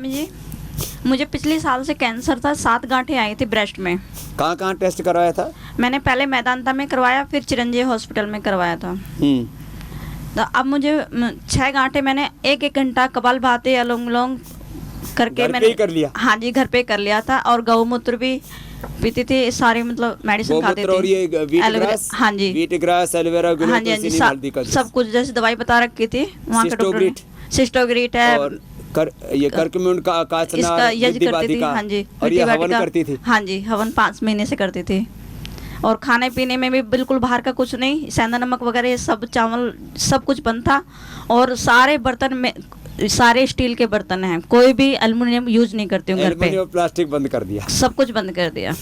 स्वामी जी, मुझे पिछले साल से कैंसर था, 7 गांठें आई थी ब्रेस्ट में। कहाँ कहाँ टेस्ट करवाया था? मैंने पहले मैदांता में करवाया, फिर चिरंजीवी हॉस्पिटल में करवाया था। तो अब मुझे 6 गांठें मैंने 1-1 घंटा कपालभाति अनुलोम विलोम करके घर पे मैंने ही कर लिया? हाँ जी, घर पे कर लिया था। और गौमूत्र भी पीती थी, सारी मतलब मेडिसिन खाती थी। और ये वीटग्रास, हाँ जी, वीटग्रास, एलोवेरा, हाँ जी, हाँ जी, सब कुछ जैसे दवाई बता रखी थी वहाँ के डॉक्टर ने। सिस्टोग्रीट है, और ये कर्कम्यून का काचना, इसका यज करती थी। हाँ जी, और ये हवन करती थी। हाँ जी, हवन 5 महीने से करती थी। और खाने पीने में भी बिल्कुल बाहर का कुछ नहीं, सेंधा नमक वगैरह ये सब, चावल सब कुछ बंद था। और सारे बर्तन में, सारे स्टील के बर्तन हैं, कोई भी एल्युमिनियम यूज नहीं करती हूँ घर पे। एल्युमिनियम प्लास्टिक बंद कर दिया, सब कुछ बंद कर दिया।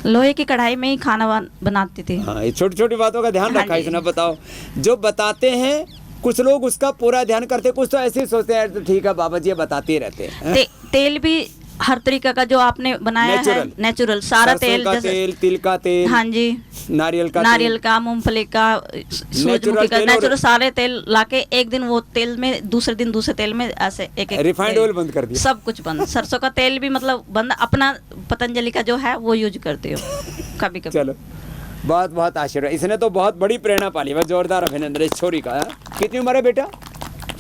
लोहे की कढ़ाई में ही खाना बनाती थी। हाँ, ये छोटी छोटी बातों का ध्यान हाँ रखा। जी। इसने बताओ, जो बताते हैं कुछ लोग उसका पूरा ध्यान करते, कुछ तो ऐसे ही सोचते हैं तो ठीक है बाबा जी ये बताते ही रहते हैं। तेल भी हर तरीके का जो आपने बनाया है, नेचुरल सारा तेल, का तेल, तिल का तेल, हाँ जी, नारियल का, मूंगफली का, सूरजमुखी का, नेचुरल सारे तेल लाके एक दिन वो तेल में, दूसरे दिन दूसरे तेल में, ऐसे एक रिफाइंड ऑयल बंद कर दिया, सब कुछ बंद। सरसों का तेल भी मतलब बंद, अपना पतंजलि का जो है वो यूज करती हूँ कभी कभी। चलो, बहुत बहुत आशीर्वाद। इसने तो बहुत बड़ी प्रेरणा पाली। बस जोरदार अभिनंदन इस छोरी का। कितनी उम्र है बेटा?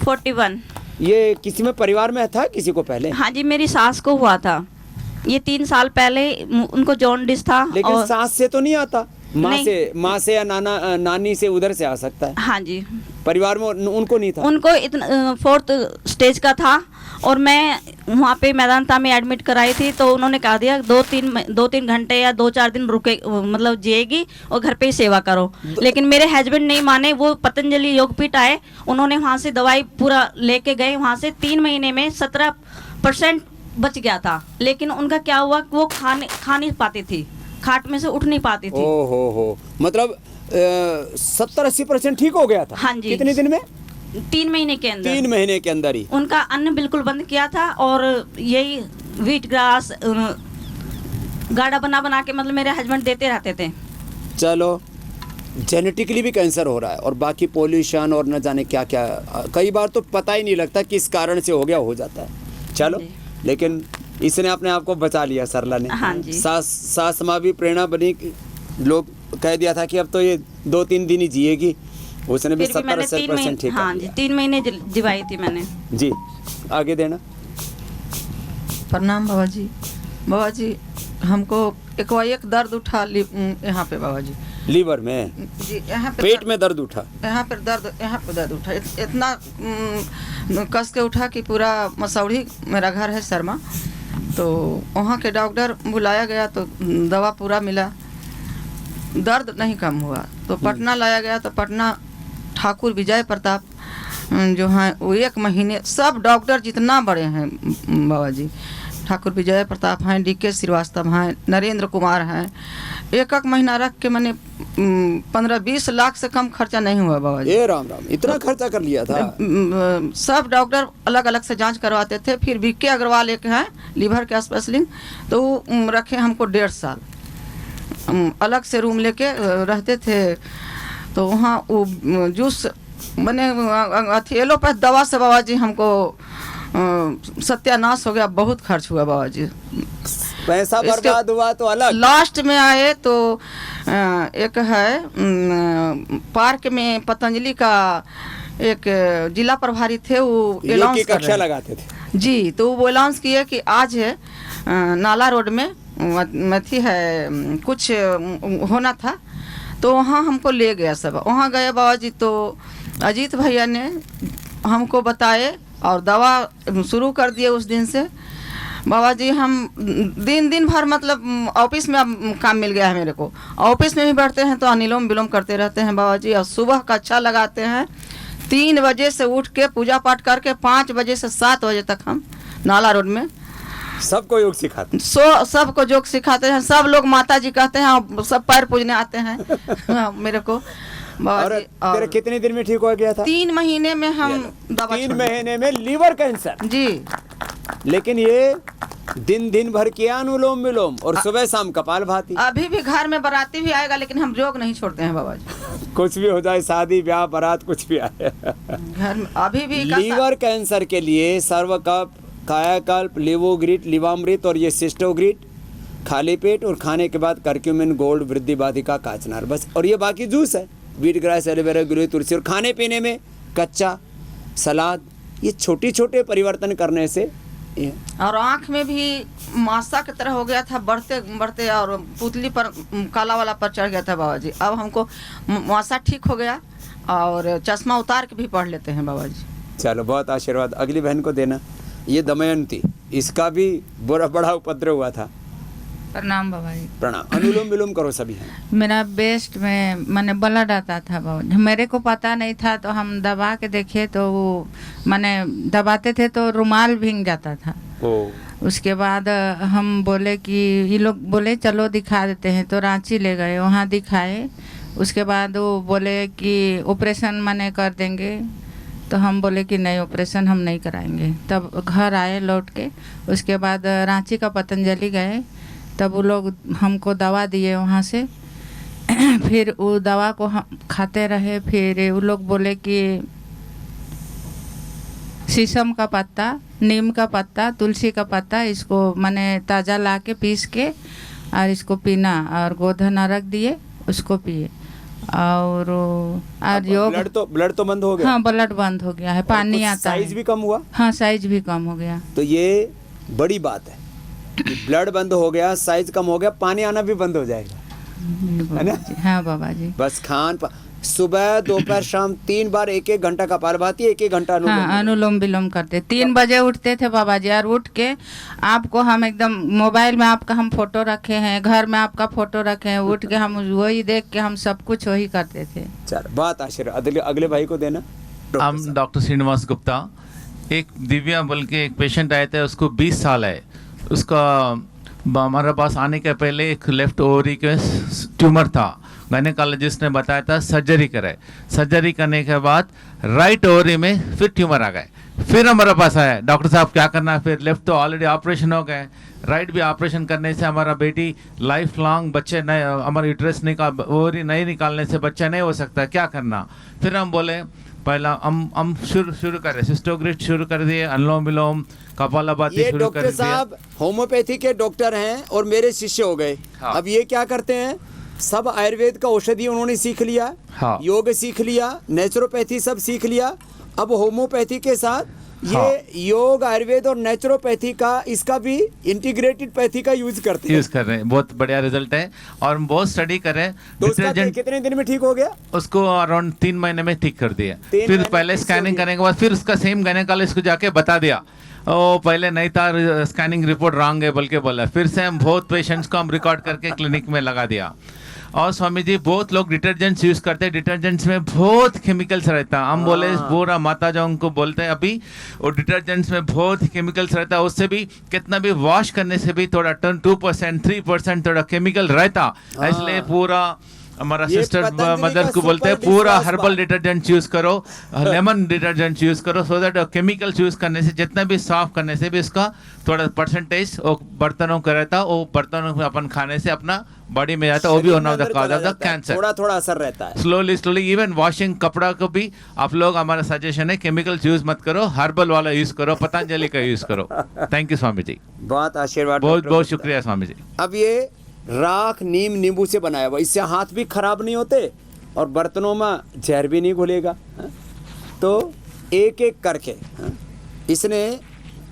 41। ये किसी में परिवार में था किसी को पहले? हाँ जी, मेरी सास को हुआ था ये 3 साल पहले, उनको जॉन्डिस था। लेकिन और सास से तो नहीं आता, माँ से या नानी से, उधर से आ सकता है। हाँ जी, परिवार में उनको नहीं था। उनको इतना 4th स्टेज का था। और मैं वहाँ पे मैदांता में एडमिट कराई थी, तो उन्होंने कहा दिया 2-3 घंटे या 2-4 दिन रुके, मतलब जिएगी और घर पे ही सेवा करो। लेकिन मेरे हस्बैंड नहीं माने, वो पतंजलि योगपीठ आए, उन्होंने वहाँ से दवाई पूरा लेके गए। वहाँ से 3 महीने में 17% बच गया था। लेकिन उनका क्या हुआ कि वो खा नहीं पाती थी, खाट में से उठ नहीं पाती थी। हो मतलब 70-80% ठीक हो गया था। हाँ जी। कितने दिन में? 3 महीने के अंदर। 3 महीने के अंदर ही उनका अन्न बिल्कुल बंद किया था। और यही व्हीट ग्रास गाढ़ा बना के मतलब मेरे हस्बैंड देते रहते थे। चलो, जेनेटिकली भी कैंसर हो रहा है, और बाकी पोल्यूशन और न जाने क्या क्या, कई बार तो पता ही नहीं लगता किस कारण से हो गया, हो जाता है। चलो, लेकिन इसने अपने आप को बचा लिया, सरला ने। हाँ जी। सास माँ भी प्रेरणा बनी। लोग कह दिया था कि अब तो ये 2-3 दिन ही जिएगी, उसने भी 70% ठीक। हाँ जी, 3 महीने जिवाई थी मैंने। जी, आगे देना। प्रणाम बाबा जी। बाबा जी, हमको एक दर्द उठा यहाँ पे बाबा जी, लीवर में जी, यहाँ पे पेट में दर्द उठा, यहाँ पे दर्द उठा, इतना कस के उठा कि पूरा मसौड़ी, मेरा घर है शर्मा, तो वहाँ के डॉक्टर बुलाया गया तो दवा पूरा मिला, दर्द नहीं कम हुआ। तो पटना लाया गया, तो पटना ठाकुर विजय प्रताप जो हैं वो 1 महीने, सब डॉक्टर जितना बड़े हैं बाबा जी, ठाकुर विजय प्रताप हैं, DK श्रीवास्तव हैं, नरेंद्र कुमार हैं, 1 महीना रख के मैंने 15-20 लाख से कम खर्चा नहीं हुआ बाबा जी। ए राम राम, इतना खर्चा कर लिया था? सब डॉक्टर अलग अलग से जांच करवाते थे। फिर VK अग्रवाल एक हैं लीवर के स्पेशलिस्ट, तो वो रखे हमको 1.5 साल, अलग से रूम लेके रहते थे। तो वहाँ वो जूस मैंने एलोपैथ दवा से बाबा जी हमको सत्यानाश हो गया, बहुत खर्च हुआ बाबा जी, पैसा बर्बाद हुआ तो अलग। लास्ट में आए तो एक है पार्क में पतंजलि का एक जिला प्रभारी थे, वो अनाउंस कक्षा लगाते थे जी, तो वो अनाउंस किए कि आज है नाला रोड में मथी है कुछ होना था, तो वहाँ हमको ले गया सब। वहाँ गए बाबा जी, तो अजीत भैया ने हमको बताए और दवा शुरू कर दिए। उस दिन से बाबा जी हम दिन भर मतलब ऑफिस में अब काम मिल गया है मेरे को, ऑफिस में भी बैठते हैं तो अनुलोम विलोम करते रहते हैं बाबा जी, और सुबह का अच्छा लगाते हैं। 3 बजे से उठ के पूजा पाठ करके 5 बजे से 7 बजे तक हम नाला रोड में सबको योग सिखाते, सबको योग सिखाते हैं। सब लोग माता जी कहते हैं, सब पैर पूजने आते हैं मेरे को बाबा जी। तेरे कितने दिन में ठीक हो गया था? 3 महीने में हम दवा 3 महीने में लीवर कैंसर जी। लेकिन ये दिन भर किया अनुलोम विलोम और सुबह शाम कपालभाति। अभी भी घर में बाराती भी आएगा, लेकिन हम योग नहीं छोड़ते हैं बाबा जी। कुछ भी हो जाए, शादी ब्याह बारात कुछ भी आए, घर में अभी भी लीवर कैंसर के लिए सर्व का कायाकल्प, लेवोग्रिड, लिवामृत और ये सिस्टोग्रिड, खाली पेट और खाने के बाद करक्यूमिन, गोल्ड, वृद्धि बाधिका, काचनार, बस। और ये बाकी जूस है, वीट ग्रास, एलोवेरा, गिलोय, तुलसी। और खाने पीने में कच्चा, सलाद, ये छोटे छोटे परिवर्तन करने से ये। और आँख में भी मासा की तरह हो गया था, बढ़ते बढ़ते और पुतली पर काला वाला पर चढ़ गया था बाबा जी। अब हमको मासा ठीक हो गया और चश्मा उतार के भी पढ़ लेते हैं बाबा जी। चलो, बहुत आशीर्वाद। अगली बहन को देना। ये दमयंती, इसका भी बड़ा उपद्रव हुआ था। प्रणाम बाबा जी। प्रणाम। अनुलोम विलोम करो सभी। मेरा बेस्ट में मैंने ब्लड आता था बाबा जी, मेरे को पता नहीं था तो हम दबा के देखे तो वो मैंने दबाते थे तो रुमाल भीग जाता था। उसके बाद हम बोले कि ये लोग बोले चलो दिखा देते हैं, तो रांची ले गए, वहाँ दिखाए। उसके बाद वो बोले कि ऑपरेशन मैंने कर देंगे, तो हम बोले कि नहीं, ऑपरेशन हम नहीं कराएंगे। तब घर आए लौट के। उसके बाद रांची का पतंजलि गए, तब वो लोग हमको दवा दिए वहाँ से। फिर वो दवा को हम खाते रहे। फिर वो लोग बोले कि शीशम का पत्ता, नीम का पत्ता, तुलसी का पत्ता, इसको मैंने ताज़ा ला के पीस के और इसको पीना, और गोधन अर्घ दिए, उसको पिए। और योग। ब्लड तो बंद हो गया। हाँ, ब्लड बंद हो गया है, पानी आता है। साइज भी कम हुआ। हाँ, साइज भी कम हो गया। तो ये बड़ी बात है कि ब्लड बंद हो गया, साइज कम हो गया, पानी आना भी बंद हो जाएगा, है ना? हाँ बाबा जी। बस सुबह, दोपहर, शाम 3 बार 1-1 घंटा का पारभाती, 1-1 घंटा अनुलोम विलोम करते। 3 बजे उठते थे बाबा जी, और उठ के आपको हम एकदम मोबाइल में आपका हम फोटो रखे हैं, घर में आपका फोटो रखे हैं, उठ के हम वही देख के हम सब कुछ वही करते थे। चलो, बात आशीर्वाद। अगले भाई को देना। हम डॉक्टर श्रीनिवास गुप्ता। एक दिव्या बोल के एक पेशेंट आए थे, उसको 20 साल है। उसका हमारे पास आने के पहले एक लेफ्ट ओवरी के ट्यूमर था। गायनेकोलॉजिस्ट ने बताया था सर्जरी करे। सर्जरी करने के बाद राइट ओवरी में फिर ट्यूमर आ गए। फिर हमारे पास आया, डॉक्टर साहब क्या करना है? फिर लेफ्ट तो ऑलरेडी ऑपरेशन हो गए, राइट भी ऑपरेशन करने से हमारा बेटी लाइफ लॉन्ग बच्चे नहीं, हमारा यूट्रस ओवरी नहीं निकालने से बच्चा नहीं हो सकता, क्या करना? फिर हम बोले पहला हम शुरू करें, सिस्टोग्रिड शुरू कर दिए, अनुलोम विलोम, कपालभाति शुरू कर दिया। डॉक्टर साहब होम्योपैथी के डॉक्टर हैं और मेरे शिष्य हो गए। हाँ। अब ये क्या करते हैं, सब आयुर्वेद का औषधि उन्होंने सीख लिया। हाँ। योग सीख लिया, नेचुरोपैथी सब सीख लिया। अब होम्योपैथी के साथ ये हाँ। योग, आयुर्वेद और नेचुरोपैथी का, इसका भी इंटीग्रेटेड पैथी का यूज करते हैं। यूज कर रहे हैं, बहुत बढ़िया रिजल्ट है। और हम बहुत स्टडी कर रहे हैं। तो उसका कितने दिन में ठीक हो गया? उसको अराउंड 3 महीने में ठीक कर दिया। 3 फिर महीने पहले ठीक स्कैनिंग हो गया। करने के बाद फिर उसका सेम गायनेकोलॉजिस्ट को जाके बता दिया, ओ पहले नहीं था, स्कैनिंग रिपोर्ट रॉन्ग है बोल के बोला। फिर से हम बहुत पेशेंट्स को हम रिकॉर्ड करके क्लिनिक में लगा दिया। और स्वामी जी बहुत लोग डिटर्जेंट्स यूज करते हैं, डिटर्जेंट्स में बहुत केमिकल्स रहता है। हम बोले पूरा माता जो उनको बोलते हैं अभी, वो डिटर्जेंट्स में बहुत केमिकल्स रहता है। उससे भी कितना भी वॉश करने से भी थोड़ा 2%, 3% थोड़ा केमिकल रहता। इसलिए पूरा हमारा सिस्टर मदर को बोलते हैं पूरा हर्बल डिटर्जेंट यूज करो, लेमन डिटर्जेंट यूज करो, सो दैट केमिकल्स यूज करने से जितना भी साफ करने से भी इसका थोड़ा परसेंटेज बर्तनों का रहता, वो बर्तनों में अपन खाने से अपना बॉडी में जाता है, वो भी one of the cause of the cancer. थोड़ा असर रहता है। स्लोली इवन वॉशिंग कपड़ा को भी आप लोग, हमारा सजेशन है केमिकल्स यूज मत करो, हर्बल वाला यूज करो, पतंजलि का यूज करो। थैंक यू स्वामी जी, बहुत आशीर्वाद। बहुत बहुत शुक्रिया स्वामी जी। अब ये राख, नीम, नींबू से बनाया हुआ, इससे हाथ भी खराब नहीं होते और बर्तनों में जहर भी नहीं घुलेगा। तो एक एक करके इसने,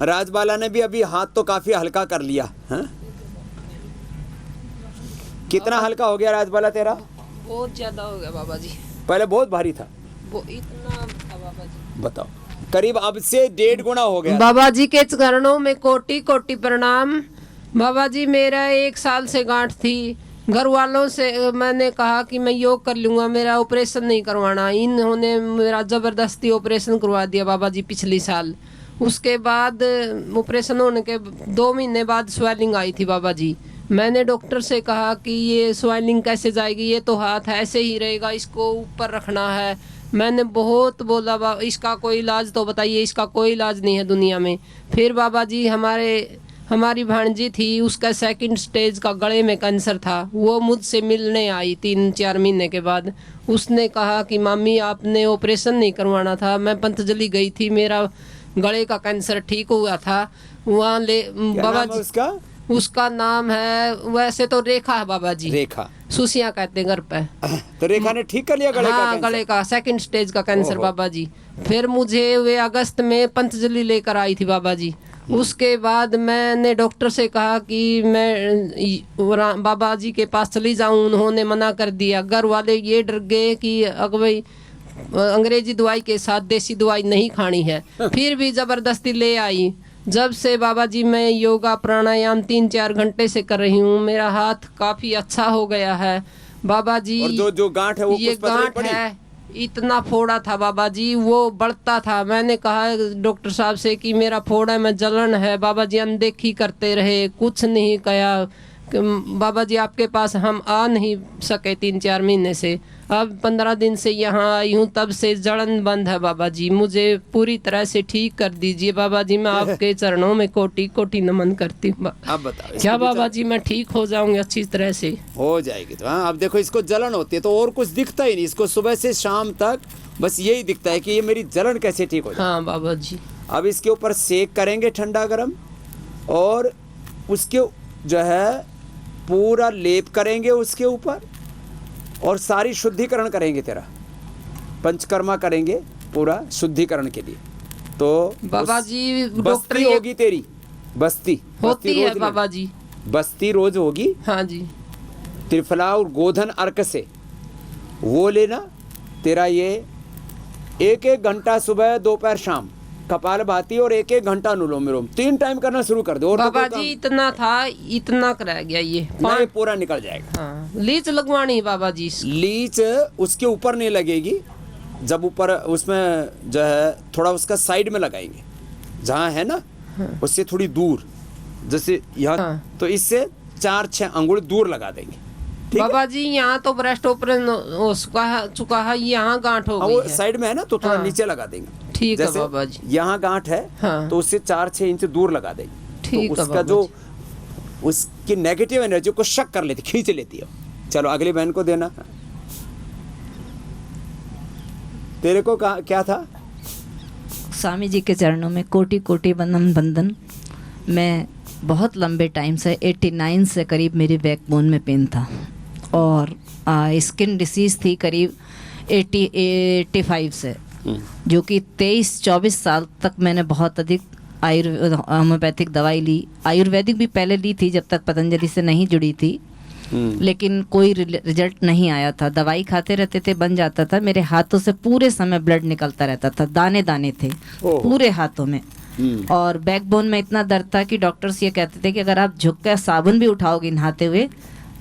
राजबाला ने भी अभी हाथ तो काफी हल्का कर लिया। कितना हल्का हो गया राजबाला तेरा? बहुत ज्यादा हो गया बाबा जी। पहले बहुत भारी था। वो इतना था बाबा जी। बताओ, करीब अब से 1.5 गुना हो गया। बाबा जी के चरणों में कोटि कोटि प्रणाम। बाबा जी, मेरा 1 साल से गांठ थी। घर वालों से मैंने कहा कि मैं योग कर लूँगा, मेरा ऑपरेशन नहीं करवाना। इन्होंने मेरा ज़बरदस्ती ऑपरेशन करवा दिया बाबा जी पिछले साल। उसके बाद ऑपरेशन होने के 2 महीने बाद स्वेलिंग आई थी बाबा जी। मैंने डॉक्टर से कहा कि ये स्वेलिंग कैसे जाएगी, ये तो हाथ ऐसे ही रहेगा, इसको ऊपर रखना है। मैंने बहुत बोला, बाबा इसका कोई इलाज तो बताइए, इसका कोई इलाज नहीं है दुनिया में। फिर बाबा जी हमारी भांजी थी, उसका 2nd स्टेज का गले में कैंसर था। वो मुझसे मिलने आई 3-4 महीने के बाद। उसने कहा कि मामी आपने ऑपरेशन नहीं करवाना था। मैं पतंजलि गई थी, मेरा गले का कैंसर ठीक हुआ था। वहाँ ले क्या बाबा नाम है जी, उसका? उसका नाम है वैसे तो रेखा है बाबा जी, रेखा। सुसिया कहते हैं घर पे। तो रेखा ने ठीक कर लिया गले का हाँ, कैंसर? गले का 2nd स्टेज का कैंसर ओहो। बाबा जी। फिर मुझे वे अगस्त में पंतजलि लेकर आई थी बाबा जी। उसके बाद मैंने डॉक्टर से कहा कि मैं बाबा जी के पास चली जाऊं, उन्होंने मना कर दिया। घर वाले ये डर गए कि अगर भाई अंग्रेजी दवाई के साथ देसी दवाई नहीं खानी है, फिर भी जबरदस्ती ले आई। जब से बाबा जी मैं योगा प्राणायाम 3-4 घंटे से कर रही हूँ, मेरा हाथ काफी अच्छा हो गया है बाबा जी। और जो गांठ है वो ये कुछ पतली गांठ पड़ी? है, इतना फोड़ा था बाबा जी, वो बढ़ता था। मैंने कहा डॉक्टर साहब से कि मेरा फोड़ा में जलन है। बाबा जी अनदेखी करते रहे, कुछ नहीं कहा। बाबा जी आपके पास हम आ नहीं सके 3-4 महीने से। अब 15 दिन से यहाँ आई हूँ, तब से जलन बंद है बाबा जी। मुझे पूरी तरह से ठीक कर दीजिए बाबा जी। मैं आपके चरणों में कोटि कोटि नमन करती हूँ। अब बताओ क्या इसको भी बाबा जी मैं ठीक हो जाऊंगी अच्छी तरह से? हो जाएगी। तो हाँ, अब देखो इसको जलन होती है तो और कुछ दिखता ही नहीं, इसको सुबह से शाम तक बस यही दिखता है कि ये मेरी जलन कैसे ठीक हो जाए। हाँ बाबा जी। अब इसके ऊपर सेक करेंगे ठंडा गरम, और उसके जो है पूरा लेप करेंगे उसके ऊपर, और सारी शुद्धिकरण करेंगे, तेरा पंचकर्मा करेंगे पूरा शुद्धिकरण के लिए। तो बाबा जी डॉक्टर बस्ती ये होगी तेरी, बस्ती होती है रोज बाबा जी। बस्ती रोज होगी। हाँ जी। त्रिफला और गोधन अर्क से वो लेना। तेरा ये 1-1 घंटा सुबह दोपहर शाम कपाल भाती और 1-1 घंटा अनुलोम विलोम 3 टाइम करना शुरू कर दो। और बाबा तो कोई जी इतना था, इतना कर रह गया ये काम नहीं, पूरा निकल जाएगा। हाँ, लीच लगवानी है बाबा जी। लीच उसके ऊपर नहीं लगेगी, जब ऊपर उसमें जो है थोड़ा उसका साइड में लगाएंगे, जहाँ है ना उससे थोड़ी दूर, जैसे यहाँ। हाँ। तो इससे 4-6 अंगुल दूर लगा देंगे, ठीक है? बाबा जी यहाँ तो ब्रेस्ट ऑपरेशन हो चुका है, यहाँ गांठ हो हाँ, गई वो है। साइड में है ना, तो थोड़ा हाँ। नीचे लगा देंगे। ठीक है जैसे बाबा जी। यहाँ गांठ है, हाँ। तो उससे 4-6 इंच दूर लगा देंगे। ठीक तो है उसका बाबा जो उसकी नेगेटिव एनर्जी को शक कर लेती, खींच लेती है। चलो अगली बहन को देना। तेरे को क्या था? स्वामी जी के चरणों में कोटि कोटि वंदन बंदन। मैं बहुत लंबे टाइम से 89 से करीब मेरी बैकबोन में पेन था, और स्किन डिसीज़ थी करीब 85 से, जो कि 23-24 साल तक मैंने बहुत अधिक होम्योपैथिक दवाई ली। आयुर्वेदिक भी पहले ली थी जब तक पतंजलि से नहीं जुड़ी थी, लेकिन कोई रिजल्ट नहीं आया था। दवाई खाते रहते थे, बन जाता था। मेरे हाथों से पूरे समय ब्लड निकलता रहता था, दाने दाने थे पूरे हाथों में, और बैकबोन में इतना दर्द था कि डॉक्टर्स ये कहते थे कि अगर आप झुक कर साबुन भी उठाओगे नहाते हुए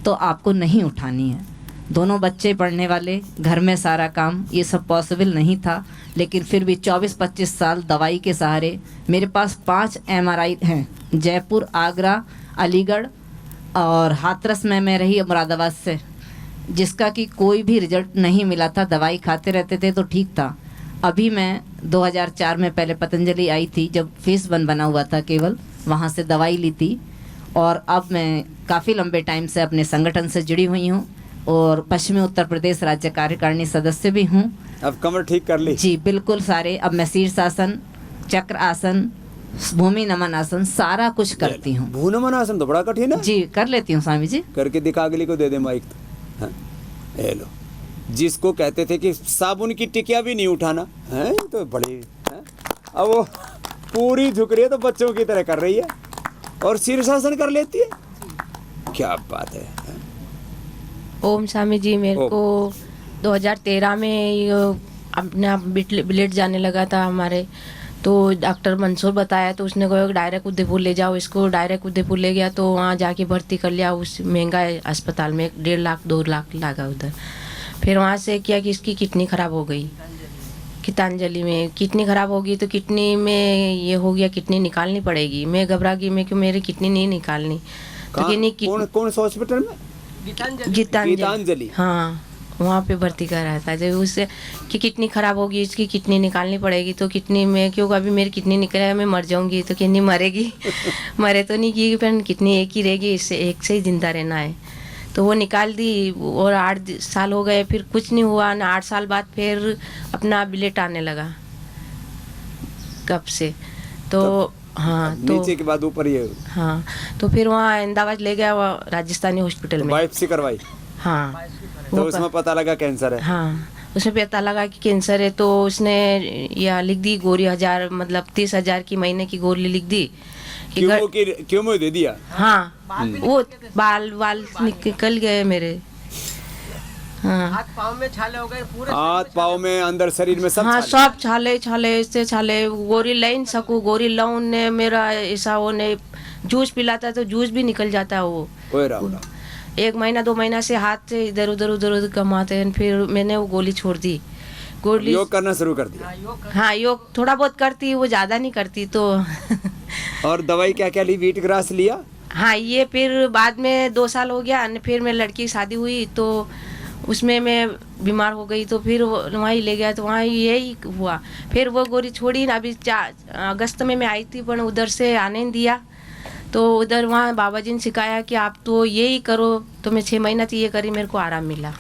तो आपको नहीं उठानी है। दोनों बच्चे पढ़ने वाले, घर में सारा काम, ये सब पॉसिबल नहीं था। लेकिन फिर भी 24-25 साल दवाई के सहारे, मेरे पास 5 MRI हैं, जयपुर, आगरा, अलीगढ़ और हाथरस में मैं रही मुरादाबाद से, जिसका कि कोई भी रिजल्ट नहीं मिला था। दवाई खाते रहते थे तो ठीक था। अभी मैं 2004 में पहले पतंजलि आई थी, जब फेस 1 बना हुआ था केवल, वहाँ से दवाई ली थी, और अब मैं काफ़ी लंबे टाइम से अपने संगठन से जुड़ी हुई हूँ, और पश्चिमी उत्तर प्रदेश राज्य कार्यकारिणी सदस्य भी हूँ। अब कमर ठीक कर ली? जी बिल्कुल, सारे। अब मैं शीर्षासन, चक्र आसन, भूमि नमन आसन, सारा कुछ करती हूँ। भूमि नमन आसन तो बड़ा कठिन है। जी कर लेती हूँ स्वामी जी। करके दिखा, अगली को दे दे माइक। हाँ, ये लो। जिसको कहते थे कि साबुन की टिकिया भी नहीं उठाना है, तो बड़ी है। अब वो पूरी झुक रही है, तो बच्चों की तरह कर रही है, और शीर्षासन कर लेती है। क्या बात है। ओम स्वामी जी, मेरे को 2013 में अपना ब्लड जाने लगा था हमारे, तो डॉक्टर मंसूर बताया, तो उसने कहा डायरेक्ट उदयपुर ले जाओ इसको। डायरेक्ट उदयपुर ले गया, तो वहाँ जाके भर्ती कर लिया उस महंगा अस्पताल में। 1.5 लाख 2 लाख लगा उधर। फिर वहाँ से किया कि इसकी किडनी ख़राब हो गई, गीतांजलि में किडनी ख़राब होगी, तो किडनी में ये हो गया, किडनी निकालनी पड़ेगी। मैं घबरा गई, मैं क्यों मेरी किडनी नहीं निकालनी। तो कौन सा हॉस्पिटल में? गीतांजलि। हाँ, वहाँ पे भर्ती कर रहा था। जब उससे कि किडनी ख़राब होगी, इसकी किडनी निकालनी पड़ेगी। तो किडनी में क्यों, अभी मेरी किडनी निकले है, मैं मर जाऊँगी। तो किडनी मरेगी मरे तो नहीं की, पर किडनी एक ही रहेगी, इससे एक से ही जिंदा रहना है। तो वो निकाल दी, और 8 साल हो गए, फिर कुछ नहीं हुआ ना। 8 साल बाद फिर अपना ब्लड आने लगा कब से, तो हाँ, तो नीचे के बाद ऊपर ये हाँ, तो फिर वहाँ अहमदाबाद ले गया, वहाँ राजस्थानी हॉस्पिटल में। बायोप्सी करवाई हाँ, तो वो उसमें पता लगा कैंसर है। हाँ, उसमें पता लगा कि कैंसर है, तो उसने या लिख दी गोली 1000, मतलब 30,000 की महीने की गोली लिख दी कि क्यों दे दिया। हाँ, वो बाल निकल गए मेरे। हाँ, हाथ पाँव में अंदर शरीर में सब हाँ, छाले। सब छाले इससे छाले, गोरी ले नहीं सकूँ, गोरी लाऊं ने मेरा ऐसा वो ने जूस पिलाता तो जूस भी निकल जाता है वो। ओए राम राम। 1 महीना 2 महीना से हाथ से इधर उधर कमाते हैं, फिर मैंने वो गोली छोड़ दी। गोली योग करना शुरू कर दिया। हाँ, योग थोड़ा बहुत करती, वो ज़्यादा नहीं करती तो और दवाई क्या क्या ली, वीट ग्रास लिया। हाँ, ये फिर बाद में 2 साल हो गया, फिर मेरी लड़की की शादी हुई तो उसमें मैं बीमार हो गई, तो फिर वहाँ ही ले गया, तो वहाँ यही हुआ। फिर वो गोली छोड़ी ना, अभी अगस्त में मैं आई थी, पर उधर से आने नहीं दिया, तो उधर वहाँ बाबा जी ने सिखाया कि आप तो यही करो, तो मैं 6 महीना तो ये करी, मेरे को आराम मिला।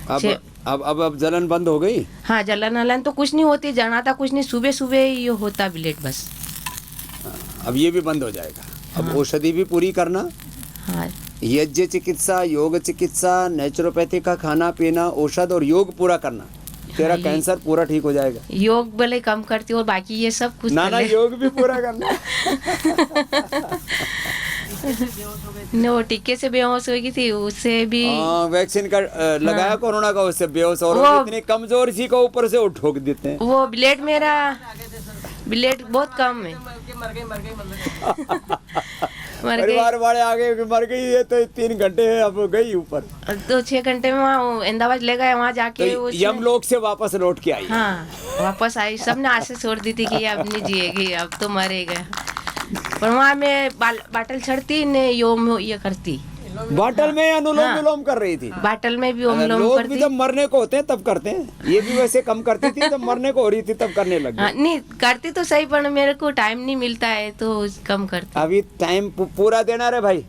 अब जलन बंद हो गई। हाँ, जलन तो कुछ नहीं होती, जनाता कुछ नहीं, सुबह सुबह ये होता ब्लेड बस। अब ये भी बंद हो जाएगा। अब औषधि भी पूरी करना। हाँ, यज्ञ चिकित्सा, योग चिकित्सा, नेचुरोपैथी का खाना पीना, औषध और योग पूरा करना, तेरा कैंसर पूरा ठीक हो जाएगा। योग भले कम करती और बाकी ये सब कुछ ना योग भी पूरा करना। वो टीके से बेहोश हो गई थी, उससे भी वैक्सीन का लगाया कोरोना का, उससे बेहोश और इतनी कमजोर थी को ऊपर से वो ठोक देते हैं। वो ब्लेड मेरा ब्लेड बहुत कम है। मर गई, परिवार वाले आगे मर गई है तो 3 घंटे है, अब गई ऊपर। तो 6 घंटे में वहाँ अहमदाबाद ले गए, वहाँ जाके तो यमलोक से वापस लौट के आई। हाँ, वापस आई, सबने आशा छोड़ दी थी कि अब नहीं जिएगी, अब तो मरेगा। पर वहाँ मैं बाटल चढ़ती ने ये करती, बाटल में अनुलोम विलोम कर रही थी। बाटल में भी अनुलोम लोग करती। भी जब मरने को होते हैं तब करते हैं, ये भी वैसे कम करती थी, जब मरने को हो रही थी तब करने लगी। हाँ, नहीं करती तो सही, पर मेरे को टाइम नहीं मिलता है तो कम करती। अभी टाइम पूरा देना रे भाई,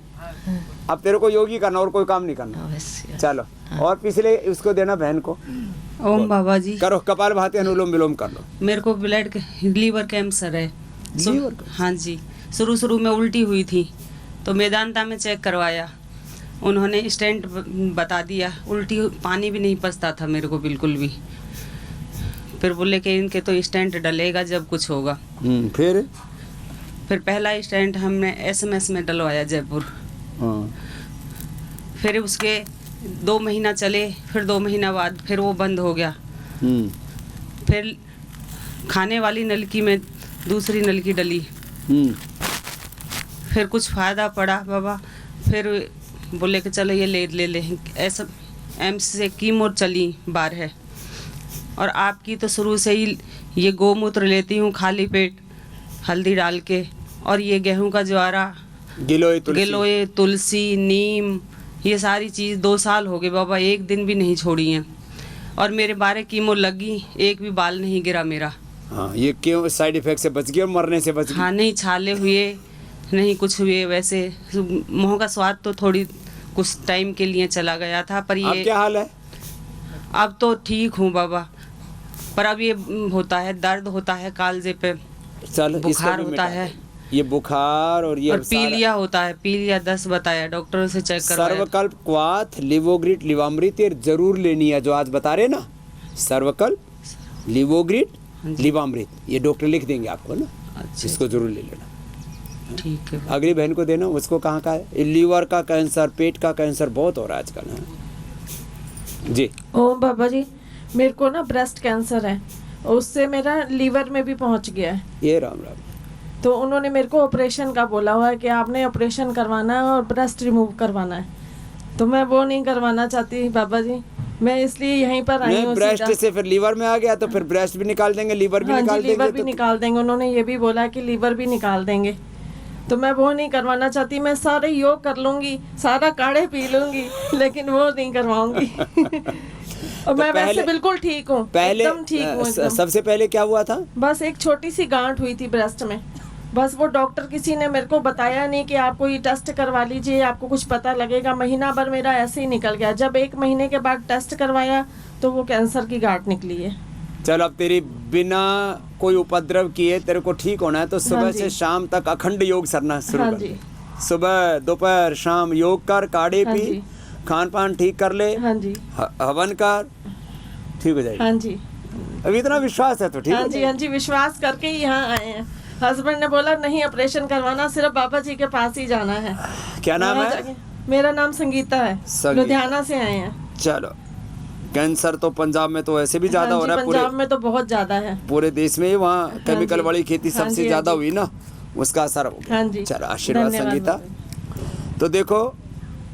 अब तेरे को योगी करना और कोई काम नहीं करना। चलो, और पिछले उसको देना बहन को। ओम बाबा जी, करो कपाल भाती अनुलोम विलोम कर लो। मेरे को ब्लड लीवर कैंसर है। हाँ जी, शुरू में उल्टी हुई थी तो मेदांता में चेक करवाया, उन्होंने स्टेंट बता दिया, उल्टी पानी भी नहीं पचता था मेरे को बिल्कुल भी। फिर बोले कि इनके तो स्टेंट डलेगा जब कुछ होगा। फिर पहला स्टेंट हमने SMS में डलवाया जयपुर। फिर उसके 2 महीना चले, फिर 2 महीना बाद फिर वो बंद हो गया। फिर खाने वाली नलकी में दूसरी नलकी डली, फिर कुछ फ़ायदा पड़ा बाबा। फिर बोले कि चलो ये ले ले ऐसा एम्स से कीमो चली बार है। और आपकी तो शुरू से ही ये गोमूत्र लेती हूँ खाली पेट, हल्दी डाल के, और ये गेहूं का ज्वारा, गिलोय, तुलसी, नीम, ये सारी चीज़ 2 साल हो गए बाबा, एक दिन भी नहीं छोड़ी हैं। और मेरे 12 कीमो लगी, एक भी बाल नहीं गिरा मेरा। हाँ, ये क्यों साइड इफेक्ट से बच गई और मरने से बच गई। हाँ, नहीं छाले हुए, नहीं कुछ हुए, वैसे मुँह का स्वाद तो थोड़ी कुछ टाइम के लिए चला गया था, पर ये अब क्या हाल है? अब तो ठीक हूँ बाबा, पर अब ये होता है, दर्द होता है कालजे पे, बुखार होता है, ये बुखार और ये पीलिया होता है, पीलिया 10 बताया, डॉक्टरों से चेक करवाया। सर्वकल्प, क्वाथ, लिवोग्रिट, लिवामृत ये जरूर लेनी है, जो आज बता रहे ना, सर्वकल्प, लिवोग्रिट, लिवामृत, ये डॉक्टर लिख देंगे आपको ना। अच्छा, इसको जरूर ले लेना। ठीक है। अगली बहन को देना, उसको कहाँ का है? लीवर का कैंसर, पेट का कैंसर बहुत हो रहा है आजकल ना जी। ओम बाबा जी, मेरे को ना ब्रेस्ट कैंसर है, उससे मेरा लीवर में भी पहुंच गया है। ये राम राम। तो उन्होंने मेरे को ऑपरेशन का बोला हुआ है कि आपने ऑपरेशन करवाना है और ब्रेस्ट रिमूव करवाना है, तो मैं वो नहीं करवाना चाहती बाबा जी, मैं इसलिए यहीं पर आई हूँ। ब्रेस्ट से फिर लीवर में आ गया तो फिर ब्रेस्ट भी निकाल देंगे, लीवर भी निकाल देंगे। लीवर भी निकाल देंगे, उन्होंने ये भी बोला कि लीवर भी निकाल देंगे, तो मैं वो नहीं करवाना चाहती। मैं सारे योग कर लूंगी, सारा काढ़े पी लूंगी, लेकिन वो नहीं करवाऊंगी। और मैं वैसे बिल्कुल ठीक हूँ, एकदम ठीक हूँ। सबसे पहले क्या हुआ था? बस एक छोटी सी गांठ हुई थी ब्रेस्ट में, बस वो डॉक्टर किसी ने मेरे को बताया नहीं कि आपको ये टेस्ट करवा लीजिए, आपको कुछ पता लगेगा। महीना भर मेरा ऐसे ही निकल गया। जब 1 महीने के बाद टेस्ट करवाया तो वो कैंसर की गांठ निकली है। चल अब तेरी बिना कोई उपद्रव किए तेरे को ठीक होना है तो सुबह हाँ से जी। शाम तक अखंड योग सरना शुरू हाँ कर जी। दे। सुबह दोपहर शाम योग कर, काढ़े हाँ पी, जी। खान पान ठीक कर ले, हाँ जी। हवन कर, ठीक हो जाएगी। हाँ जी। अब इतना विश्वास है तो ठीक हाँ हो जी, जाएगी। हाँ जी, विश्वास करके ही यहाँ आए हैं। हस्बैंड ने बोला नहीं ऑपरेशन करवाना, सिर्फ बाबा जी के पास ही जाना है। क्या नाम वहाँ है? जाके- मेरा नाम संगीता है, संगीता। लुधियाना से आए हैं। चलो, कैंसर तो पंजाब में तो ऐसे भी ज्यादा हाँ हो जी, रहा है, पंजाब पूरे में तो बहुत ज्यादा है। पूरे देश में ही वहाँ केमिकल जी। वाली खेती हाँ सबसे जी, ज्यादा हाँ जी। हुई ना, उसका असर हो गया। हाँ जी। चलो आशीर्वाद धन्यवाद संगीता। बाबा। तो देखो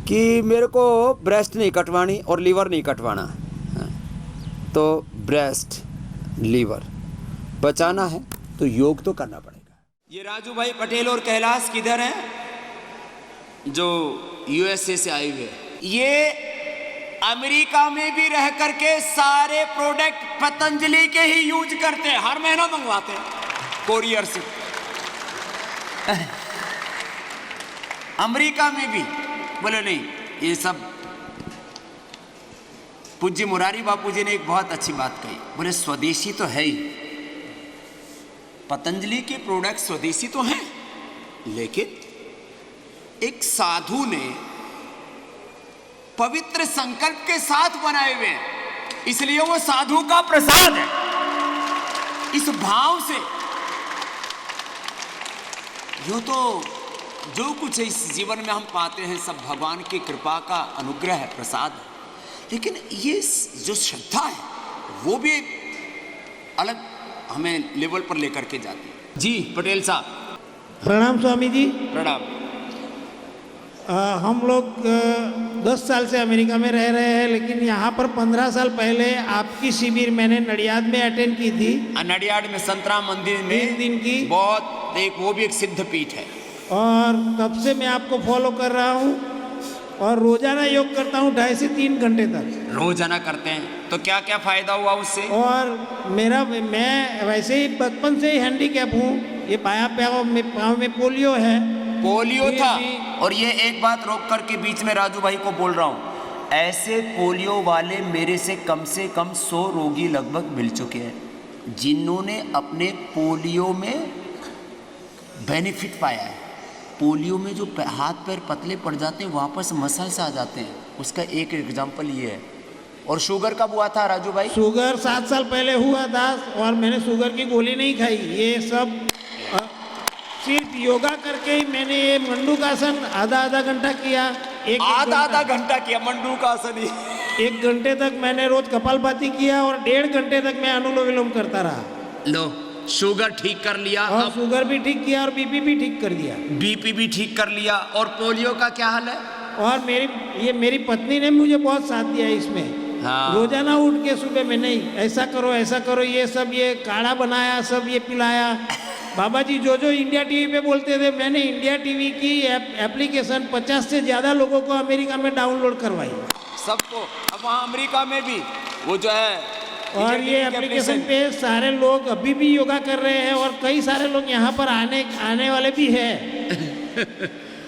कि मेरे को ब्रेस्ट नहीं कटवानी और लीवर नहीं कटवाना, हाँ। तो ब्रेस्ट लीवर बचाना है तो योग तो करना पड़ेगा। ये राजू भाई पटेल और कैलाश किधर हैं? जो यूएसए से आए हुए, ये अमेरिका में भी रह करके सारे प्रोडक्ट पतंजलि के ही यूज करते हैं, हर महीना मंगवाते हैं कोरियर से। अमेरिका में भी बोले नहीं, ये सब पूज्य मुरारी बापू जी ने एक बहुत अच्छी बात कही, बोले स्वदेशी तो है ही, पतंजलि के प्रोडक्ट स्वदेशी तो हैं, लेकिन एक साधु ने पवित्र संकल्प के साथ बनाए हुए हैं, इसलिए वो साधु का प्रसाद है। इस भाव से यूं तो जो कुछ इस जीवन में हम पाते हैं सब भगवान की कृपा का अनुग्रह है, प्रसाद है, लेकिन ये जो श्रद्धा है वो भी एक अलग हमें लेवल पर लेकर के जाती है। जी पटेल साहब। प्रणाम स्वामी जी। प्रणाम। हम लोग 10 साल से अमेरिका में रह रहे हैं, लेकिन यहाँ पर 15 साल पहले आपकी शिविर मैंने नडियाद में अटेंड की थी। नडियाड में संतराम मंदिर में 3 दिन की, बहुत एक वो भी एक सिद्ध पीठ है, और तब से मैं आपको फॉलो कर रहा हूँ और रोजाना योग करता हूँ 2.5 से 3 घंटे तक। रोजाना करते हैं तो क्या क्या फायदा हुआ उससे? और मैं वैसे ही बचपन से ही हैंडीकैप हूँ, ये पाँव में पोलियो है। पोलियो ये था। भी- और ये एक बात रोक करके बीच में राजू भाई को बोल रहा हूँ, ऐसे पोलियो वाले मेरे से कम 100 रोगी लगभग मिल चुके हैं, जिन्होंने अपने पोलियो में बेनिफिट पाया है। पोलियो में जो हाथ पैर पतले पड़ जाते हैं वापस मसल्स आ जाते हैं, उसका एक एग्जाम्पल ये है। और शुगर कब हुआ था राजू भाई? शुगर 7 साल पहले हुआ था और मैंने शुगर की गोली नहीं खाई। ये सब सिर्फ योगा करके ही मैंने ये मंडूकासन आधा घंटा किया। आधा घंटा किया मंडूकासन ही। 1 घंटे तक मैंने रोज कपालभाति किया और 1.5 घंटे तक मैं अनुलोम विलोम करता रहा। लो, शुगर ठीक कर लिया, और अब शुगर भी ठीक किया और बीपी भी ठीक कर दिया। बीपी भी ठीक कर लिया। और पोलियो का क्या हाल है? और मेरी पत्नी ने मुझे बहुत साथ दिया इसमें। हाँ। रोजाना उठ के सुबह में नहीं ऐसा करो ये सब, ये काढ़ा बनाया, सब ये पिलाया। बाबा जी जो इंडिया टीवी पे बोलते थे, मैंने इंडिया टीवी की एप्लीकेशन 50 से ज़्यादा लोगों को अमेरिका में डाउनलोड करवाई, सबको। अब वहाँ अमेरिका में भी वो जो है, और ये एप्लीकेशन पे सारे लोग अभी भी योगा कर रहे हैं और कई सारे लोग यहाँ पर आने वाले भी हैं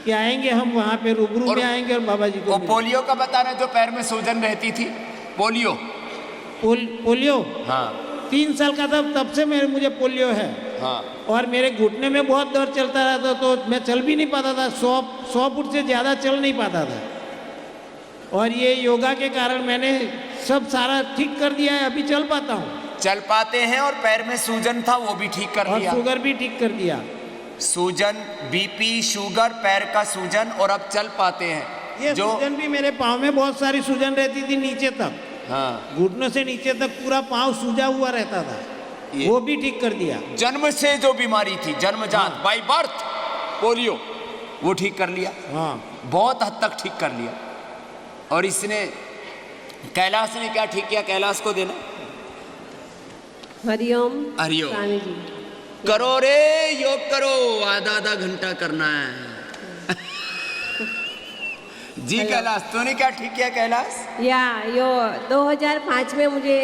कि आएंगे हम वहाँ पे रूबरू में आएंगे और बाबा जी को वो पोलियो का बता रहे जो पैर में सूजन रहती थी, पोलियो। पोलियो हाँ 3 साल का था तब से मुझे पोलियो है। हाँ। और मेरे घुटने में बहुत दर्द चलता रहता, तो मैं चल भी नहीं पाता था, 100 फुट से ज़्यादा चल नहीं पाता था। और ये योगा के कारण मैंने सब सारा ठीक कर दिया है, अभी चल पाता हूँ। चल पाते हैं। और पैर में सूजन था वो भी ठीक कर और लिया। शुगर भी ठीक कर दिया। सूजन, बीपी, शुगर, पैर का सूजन, और अब चल पाते हैं। ये सूजन भी, मेरे पाँव में बहुत सारी सूजन रहती थी नीचे तक। हाँ। घुटनों से नीचे तक पूरा पाँव सूजा हुआ रहता था, वो भी ठीक कर दिया। जन्म से जो बीमारी थी, जन्मजात, बाय बर्थ पोलियो, वो ठीक कर लिया। हाँ, बहुत हद तक ठीक कर लिया। और इसने कैलाश ने क्या ठीक किया? कैलाश को देना। हरिओम। हरिओम। स्वामी जी करो रे योग करो, आधा घंटा करना है। जी कैलाश, तूने क्या ठीक किया कैलाश? यो 2005 में मुझे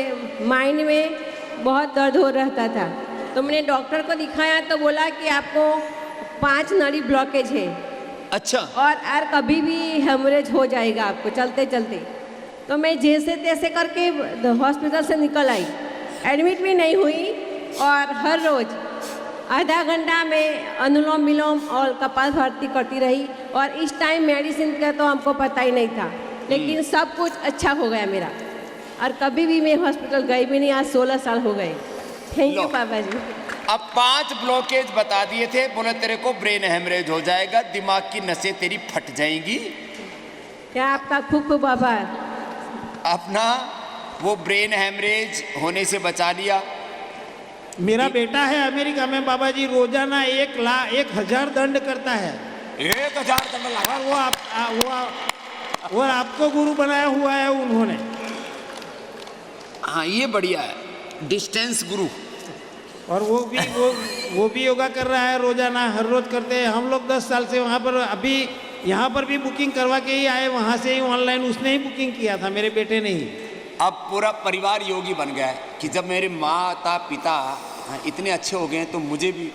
माइंड में बहुत दर्द हो रहता था, तो मैंने डॉक्टर को दिखाया तो बोला कि आपको 5 नाड़ी ब्लॉकेज है। अच्छा। और कभी भी हेमरेज हो जाएगा आपको चलते चलते। तो मैं जैसे तैसे करके हॉस्पिटल से निकल आई। एडमिट भी नहीं हुई और हर रोज़ आधा घंटा में अनुलोम विलोम और कपालभाति करती रही। और इस टाइम मेडिसिन का तो हमको पता ही नहीं था, लेकिन सब कुछ अच्छा हो गया मेरा और कभी भी मैं हॉस्पिटल गई भी नहीं। आज 16 साल हो गए। थैंक यू बाबा जी। अब 5 ब्लॉकेज बता दिए थे, बोले तेरे को ब्रेन हेमरेज हो जाएगा, दिमाग की नसें तेरी फट जाएंगी। क्या आपका खूब खूब आभार। अपना वो ब्रेन हेमरेज होने से बचा लिया। मेरा बेटा है अमेरिका में बाबा जी, रोजाना 1,00,000 दंड करता है। 1,000 दंड लगा। और वो आपको गुरु बनाया हुआ है उन्होंने। हाँ ये बढ़िया है, डिस्टेंस गुरु। और वो भी योगा कर रहा है रोजाना, हर रोज करते हैं। हम लोग 10 साल से वहाँ पर, अभी यहाँ पर भी बुकिंग करवा के ही आए, वहाँ से ही ऑनलाइन उसने ही बुकिंग किया था, मेरे बेटे ने ही। अब पूरा परिवार योगी बन गया है कि जब मेरे माता पिता इतने अच्छे हो गए हैं तो मुझे भी,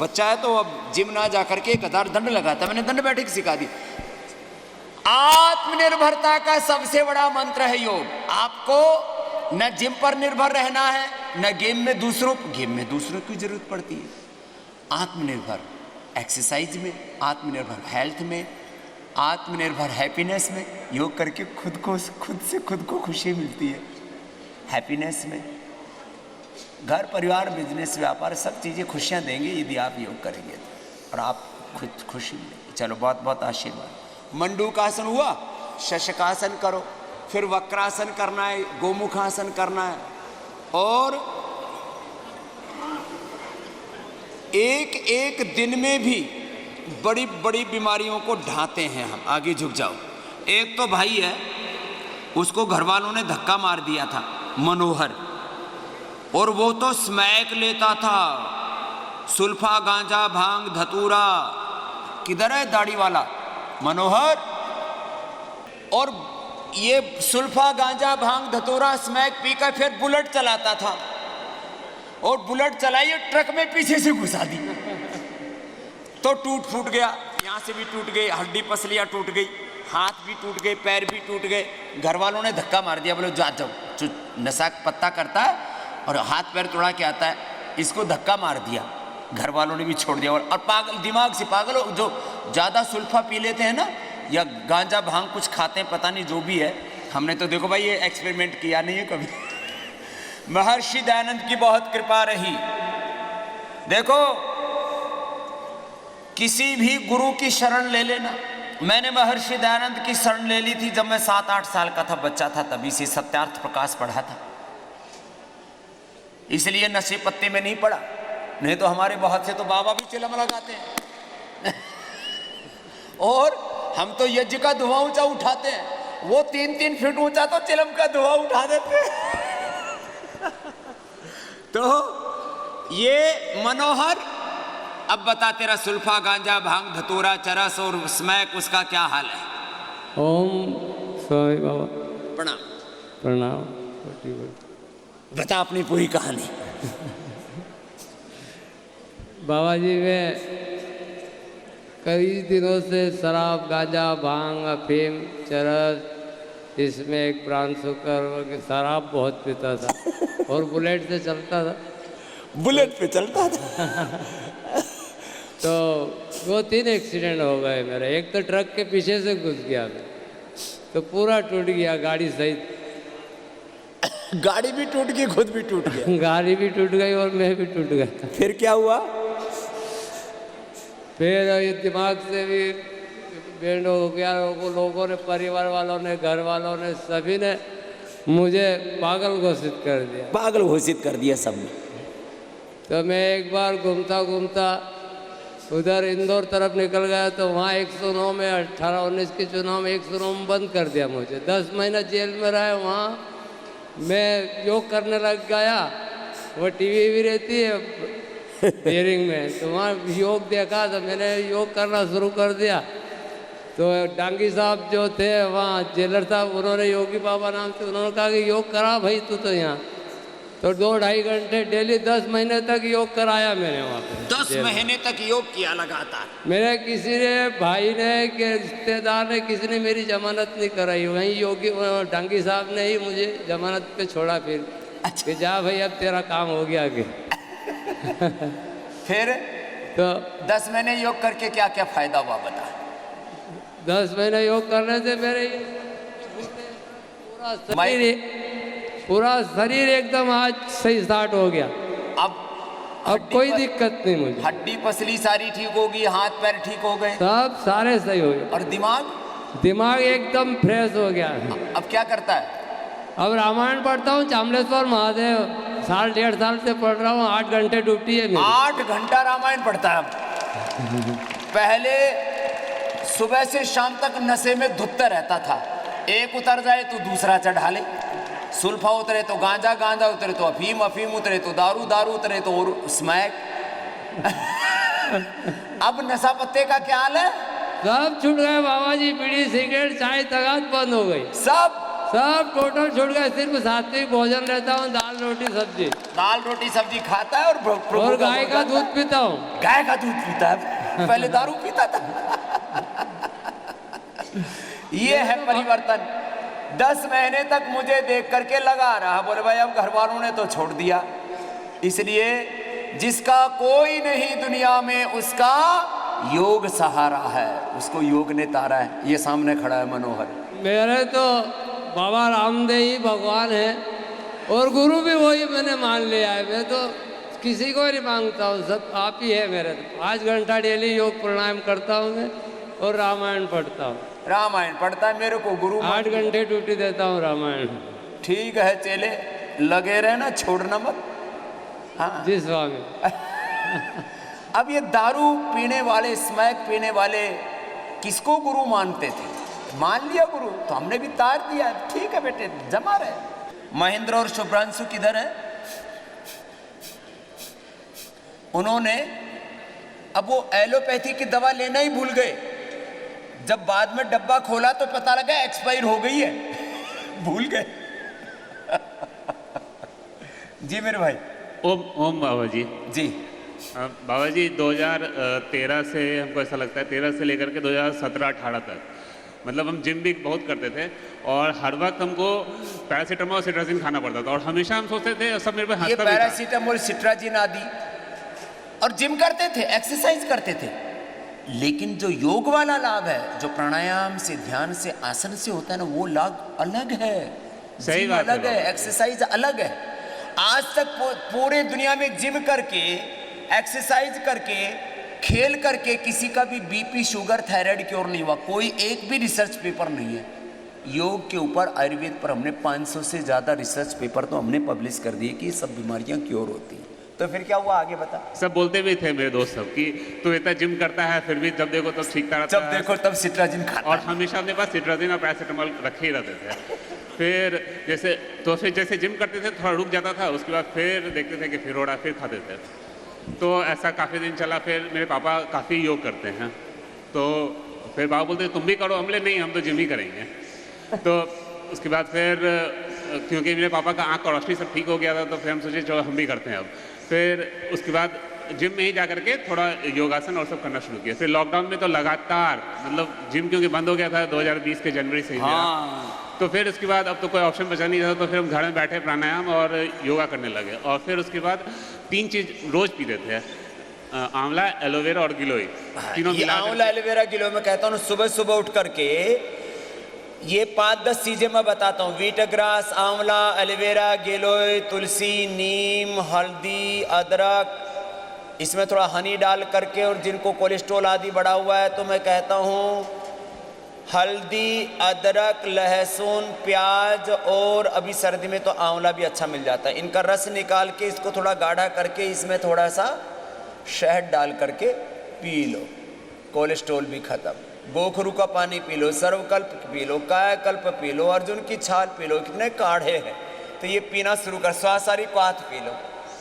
बच्चा है तो अब जिम ना जा करके 1,000 दंड लगाता। मैंने दंड बैठक सिखा दी। आत्मनिर्भरता का सबसे बड़ा मंत्र है योग। आपको न जिम पर निर्भर रहना है, न गेम में दूसरों की जरूरत पड़ती है। आत्मनिर्भर एक्सरसाइज में, आत्मनिर्भर हेल्थ में, आत्मनिर्भर हैप्पीनेस में। योग करके खुद को खुशी मिलती है। हैप्पीनेस में घर परिवार बिजनेस व्यापार सब चीज़ें खुशियाँ देंगे यदि आप योग करेंगे और आप खुद खुशी मिलेगी। चलो बहुत बहुत आशीर्वाद। मंडूकासन हुआ, शशकासन करो, फिर वक्रासन करना है, गोमुखासन करना है और एक दिन में भी बड़ी बड़ी बीमारियों को ढाते हैं हम। आगे झुक जाओ। एक तो भाई है, उसको घर वालों ने धक्का मार दिया था, मनोहर, और वो तो स्मैक लेता था, सुल्फा गांजा भांग धतूरा। किधर है दाढ़ी वाला मनोहर? और ये सुल्फा गांजा भांग धतूरा स्मैक पीकर फिर बुलेट चलाता था, और बुलेट चलाई ट्रक में पीछे से घुसा दी तो टूट फूट गया। यहाँ से भी टूट गई, हड्डी पसलियाँ टूट गई, हाथ भी टूट गए, पैर भी टूट गए। घर वालों ने धक्का मार दिया, बोले जाओ, नशा पत्ता करता है और हाथ पैर तोड़ा के आता है, इसको धक्का मार दिया। घर वालों ने भी छोड़ दिया। और पागल, दिमाग से पागल हो, जो ज़्यादा सुल्फा पी लेते हैं ना, या गांजा भांग कुछ खाते हैं, पता नहीं जो भी है। हमने तो देखो भाई ये एक्सपेरिमेंट किया नहीं है कभी। महर्षि दयानंद की बहुत कृपा रही। देखो किसी भी गुरु की शरण ले लेना। मैंने महर्षि दयानंद की शरण ले ली थी जब मैं 7-8 साल का था, बच्चा था, तभी से सत्यार्थ प्रकाश पढ़ा था, इसलिए नशे पत्ते में नहीं पड़ा। नहीं तो हमारे बहुत से तो बाबा भी चिलम लगाते हैं और हम तो यज्ञ का धुआं ऊंचा उठाते हैं, वो 3-3 फीट ऊंचा तो चिलम का धुआं उठा देते हैं। तो ये मनोहर, अब बता तेरा सुल्फा गांजा भांग धतूरा चरस और स्मैक उसका क्या हाल है? ओम स्वामी बाबा प्रणाम। प्रणाम। बता अपनी पूरी कहानी। बाबा जी, मैं कई दिनों से शराब गांजा भांग अफीम चरस इसमें एक ब्रांड शुक्र शराब बहुत पीता था और बुलेट से चलता था। बुलेट पे चलता था। तो 2-3 एक्सीडेंट हो गए मेरे। एक तो ट्रक के पीछे से घुस गया मैं, तो पूरा टूट गया गाड़ी सहित। गाड़ी भी टूट गई, खुद भी टूट गया। गाड़ी भी टूट गई और मैं भी टूट गया। फिर क्या हुआ? फिर ये दिमाग से भी बैंड हो गया। लोगों ने, परिवार वालों ने, घर वालों ने, सभी ने मुझे पागल घोषित कर दिया। पागल घोषित कर दिया सबने। तो मैं एक बार घूमता घूमता उधर इंदौर तरफ निकल गया, तो वहाँ 109 में 18-19 के चुनाव में 109 में बंद कर दिया मुझे। 10 महीना जेल में रहा। वहाँ मैं योग करने लग गया। वो टीवी भी रहती है हियरिंग में, तो वहाँ योग देखा तो मैंने योग करना शुरू कर दिया। तो डांगी साहब जो थे वहाँ जेलर साहब, उन्होंने योगी बाबा नाम से, उन्होंने कहा कि योग करा भाई तू तो यहाँ। तो 2-2.5 घंटे डेली 10 महीने तक योग कराया मैंने वहाँ पे। 10 महीने तक योग किया लगातार। मेरे किसी ने, भाई ने, के रिश्तेदार ने, किसी ने मेरी जमानत नहीं कराई। वहीं योगी डांगी साहब ने ही मुझे जमानत पे छोड़ा। फिर कि जा भाई अब तेरा काम हो गया आगे। फिर तो 10 महीने योग करके क्या क्या फायदा हुआ बता। 10 महीने योग करने से मेरे पूरा शरीर एकदम आज सही स्टार्ट हो गया। अब कोई दिक्कत नहीं मुझे। हड्डी पसली सारी ठीक होगी, हाथ पैर ठीक हो गए, सब सारे सही हो गए। और दिमाग एकदम फ्रेश हो गया। अब क्या करता है? अब रामायण पढ़ता हूँ, चामलेश्वर महादेव 1.5 साल से पढ़ रहा हूँ। 8 घंटे ड्यूटी है मेरी। 8 घंटा रामायण पढ़ता है। पहले सुबह से शाम तक नशे में धुतता रहता था। एक उतर जाए तो दूसरा चढ़ा ले, सुल्फा उतरे तो गांजा, गांजा उतरे तो अफीम, अफीम उतरे तो दारू, दारू उतरे तो और स्मैक। अब नशा पत्ते का क्या हाल है? सब छूट गए बाबा जी। बीड़ी सिगरेट चाय तगात बंद हो गई। सब टोटल छूट गए। सिर्फ सात्विक भोजन रहता हूँ, दाल रोटी सब्जी। दाल रोटी सब्जी खाता है और गाय का दूध पीता हूँ। गाय का दूध पीता है, पहले दारू पीता था। ये है परिवर्तन। 10 महीने तक मुझे देख करके लगा रहा, बोले भाई अब घर वालों ने तो छोड़ दिया। इसलिए जिसका कोई नहीं दुनिया में उसका योग सहारा है, उसको योग ने तारा है। ये सामने खड़ा है मनोहर। मेरे तो बाबा रामदेव ही भगवान है और गुरु भी वही मैंने मान लिया है। मैं तो किसी को नहीं मांगता हूँ, सब आप ही है मेरे। 5 घंटा डेली योग प्राणायाम करता हूँ मैं और रामायण पढ़ता हूँ। रामायण पढ़ता है, मेरे को गुरु 8 घंटे ड्यूटी देता हूँ रामायण। ठीक है चेले, लगे रहे ना, छोड़ना मत। हाँ जी स्वामी। अब ये दारू पीने वाले, स्मैक पीने वाले किसको गुरु मानते थे? मान लिया गुरु तो हमने भी तार दिया। ठीक है बेटे, जमा रहे। महेंद्र और शुभ्रांशु किधर है? उन्होंने अब वो एलोपैथी की दवा लेना ही भूल गए। जब बाद में डब्बा खोला तो पता लगा एक्सपायर हो गई है। भूल गए। जी मेरे भाई। ओम बाबा जी। जी बाबा जी 2013 से हमको ऐसा लगता है, 13 से लेकर के 2017-18 तक मतलब हम जिम भी बहुत करते थे और हर वक्त हमको पैरासीटामोल सिट्राजिन खाना पड़ता था और हमेशा हम सोचते थे, सब मेरे पे हंसता भी था। पैरासीटामोल सिट्राजिन आदि और जिम करते थे, एक्सरसाइज करते थे। लेकिन जो योग वाला लाभ है, जो प्राणायाम से, ध्यान से, आसन से होता है ना, वो लाभ अलग है। सही बात अलग है, एक्सरसाइज अलग है। आज तक पूरे दुनिया में जिम करके, एक्सरसाइज करके, खेल करके किसी का भी बीपी, शुगर, थायराइड क्योर नहीं हुआ। कोई एक भी रिसर्च पेपर नहीं है। योग के ऊपर, आयुर्वेद पर हमने 500 से ज़्यादा रिसर्च पेपर तो हमने पब्लिश कर दिए कि ये सब बीमारियां क्योर होती हैं। तो फिर क्या हुआ, आगे बता। सब बोलते भी थे मेरे दोस्त सब कि तू इतना जिम करता है फिर भी जब देखो तब ठीक रहता है, जब देखो तब सिट्राजिन खाता और हमेशा अपने पास सिट्राजिन और पैरासीटामोल रखे ही रहते थे। फिर जैसे जिम करते थे थोड़ा रुक जाता था, उसके बाद फिर देखते थे कि फिर हो रहा, फिर खाते थे। तो ऐसा काफ़ी दिन चला। फिर मेरे पापा काफ़ी योग करते हैं, तो फिर बाबा बोलते तुम भी करो। हमले नहीं, हम तो जिम ही करेंगे। तो उसके बाद फिर क्योंकि मेरे पापा का आँख का रोशनी सब ठीक हो गया था, तो फिर हम सोचे चलो हम भी करते हैं अब। फिर उसके बाद जिम में ही जा करके थोड़ा योगासन और सब करना शुरू किया। फिर लॉकडाउन में तो लगातार, मतलब जिम क्योंकि बंद हो गया था 2020 के जनवरी से ही। तो फिर उसके बाद अब तो कोई ऑप्शन बचा नहीं था, तो फिर हम घर में बैठे प्राणायाम और योगा करने लगे। और फिर उसके बाद 3 चीज़ रोज़ पीते थे, आंवला, एलोवेरा और गिलोय, तीनों मिला। आंवला, एलोवेरा, गिलोय मैं कहता हूँ सुबह सुबह उठ करके ये 5-10 चीज़ें मैं बताता हूँ। वीटग्रास, आंवला, एलोवेरा, गिलोय, तुलसी, नीम, हल्दी, अदरक, इसमें थोड़ा हनी डाल करके, और जिनको कोलेस्ट्रॉल आदि बढ़ा हुआ है तो मैं कहता हूँ हल्दी, अदरक, लहसुन, प्याज, और अभी सर्दी में तो आंवला भी अच्छा मिल जाता है। इनका रस निकाल के इसको थोड़ा गाढ़ा करके इसमें थोड़ा सा शहद डाल करके पी लो, कोलेस्ट्रॉल भी खत्म। गोखरू का पानी पी लो, सर्वकल्प पी लो, कायाकल्प पी लो, अर्जुन की छाल पी लो। कितने काढ़े हैं, तो ये पीना शुरू कर। स्वासारी पात पी लो,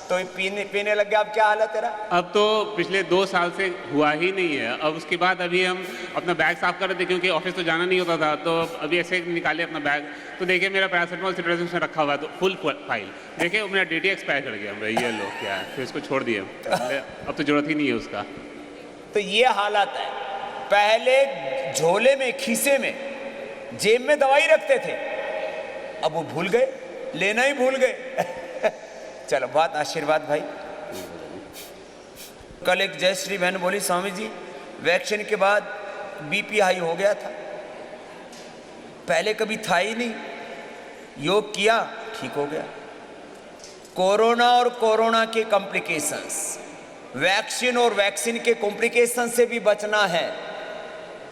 तो ये पीने लग गया। अब क्या हाल है तेरा? अब तो पिछले 2 साल से हुआ ही नहीं है। अब उसके बाद अभी हम अपना बैग साफ कर रहे थे, क्योंकि ऑफिस तो जाना नहीं होता था। तो अभी ऐसे निकाले अपना बैग, तो देखिए मेरा पैरासीटामोल सिट्राजिन में रखा हुआ है, तो फुल फाइल देखिए मेरा डेट एक्सपायर कर गया। ये लो क्या है, फिर इसको छोड़ दिए। अब तो जरूरत ही नहीं है उसका। तो ये हालत है। पहले झोले में, खीसे में, जेब में दवाई रखते थे, अब वो भूल गए, लेना ही भूल गए। चलो बहुत आशीर्वाद भाई। कल एक जयश्री बहन बोली स्वामी जी वैक्सीन के बाद बीपी हाई हो गया था, पहले कभी था ही नहीं, योग किया ठीक हो गया। कोरोना और कोरोना के कॉम्प्लिकेशंस, वैक्सीन और वैक्सीन के कॉम्प्लिकेशन से भी बचना है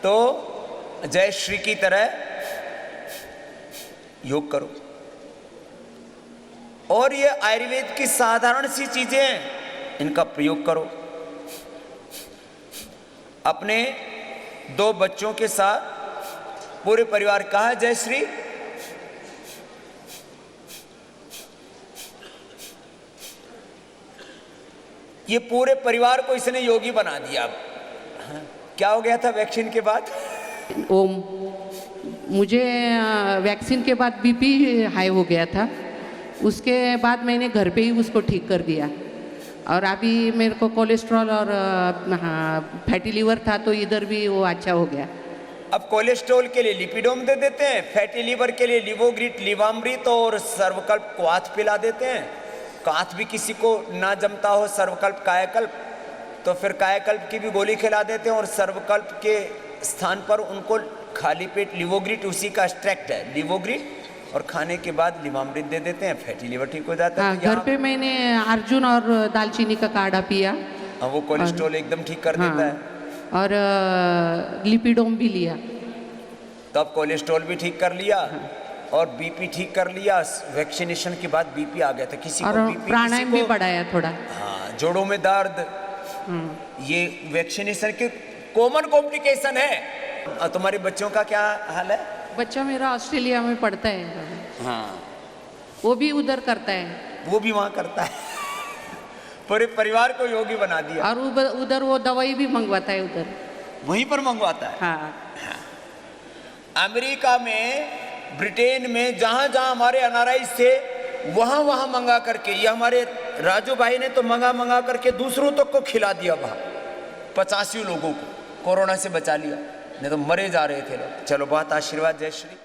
तो जयश्री की तरह योग करो। और ये आयुर्वेद की साधारण सी चीजें हैं, इनका प्रयोग करो। अपने 2 बच्चों के साथ पूरे परिवार, कहा है जयश्री? ये पूरे परिवार को इसने योगी बना दिया। क्या हो गया था वैक्सीन के बाद? ओम, मुझे वैक्सीन के बाद बीपी हाई हो गया था, उसके बाद मैंने घर पे ही उसको ठीक कर दिया। और अभी मेरे को कोलेस्ट्रॉल और फैटी लीवर था तो इधर भी वो अच्छा हो गया। अब कोलेस्ट्रॉल के लिए लिपिडोम दे देते हैं, फैटी लीवर के लिए लिवोग्रिट, लिवामृत और सर्वकल्प क्वाथ पिला देते हैं। काथ भी किसी को ना जमता हो, सर्वकल्प कायाकल्प, तो फिर कायाकल्प की भी गोली खिला देते हैं और सर्वकल्प के स्थान पर उनको खाली पेट लिवोग्रिट, उसी का एक्सट्रैक्ट है लिवोग्रिट, और खाने के बाद लिवामृत दे देते हैं, फैटी लीवर ठीक हो जाता है। घर पे मैंने अर्जुन और दालचीनी का काढ़ा पिया, वो कोलेस्ट्रॉल एकदम ठीक कर देता है। और लिपिडोम भी लिया, तो अब कोलेस्ट्रॉल भी ठीक कर लिया और बीपी ठीक कर लिया। वैक्सीनेशन के बाद बीपी आ गया था किसी और को, बीपी प्राणायाम भी बढ़ाया थोड़ा। हाँ, जोड़ों में दर्द, ये वैक्सीनेशन के कॉमन कॉम्प्लिकेशन है। और तुम्हारे बच्चों का क्या हाल है? बच्चा मेरा ऑस्ट्रेलिया में पढ़ता है। हाँ, वो भी उधर करता है, वो भी वहाँ करता है। पूरे परिवार को योगी बना दिया। और उधर वो दवाई भी मंगवाता है, उधर वहीं पर मंगवाता है। हाँ। अमेरिका में, ब्रिटेन में, जहां जहां हमारे एनआरआई थे वहां वहां मंगा करके, ये हमारे राजू भाई ने तो मंगा करके दूसरों तक को खिला दिया। वहां 85 लोगों को कोरोना से बचा लिया, नहीं तो मरे जा रहे थे लोग। चलो बहुत आशीर्वाद जयश्री।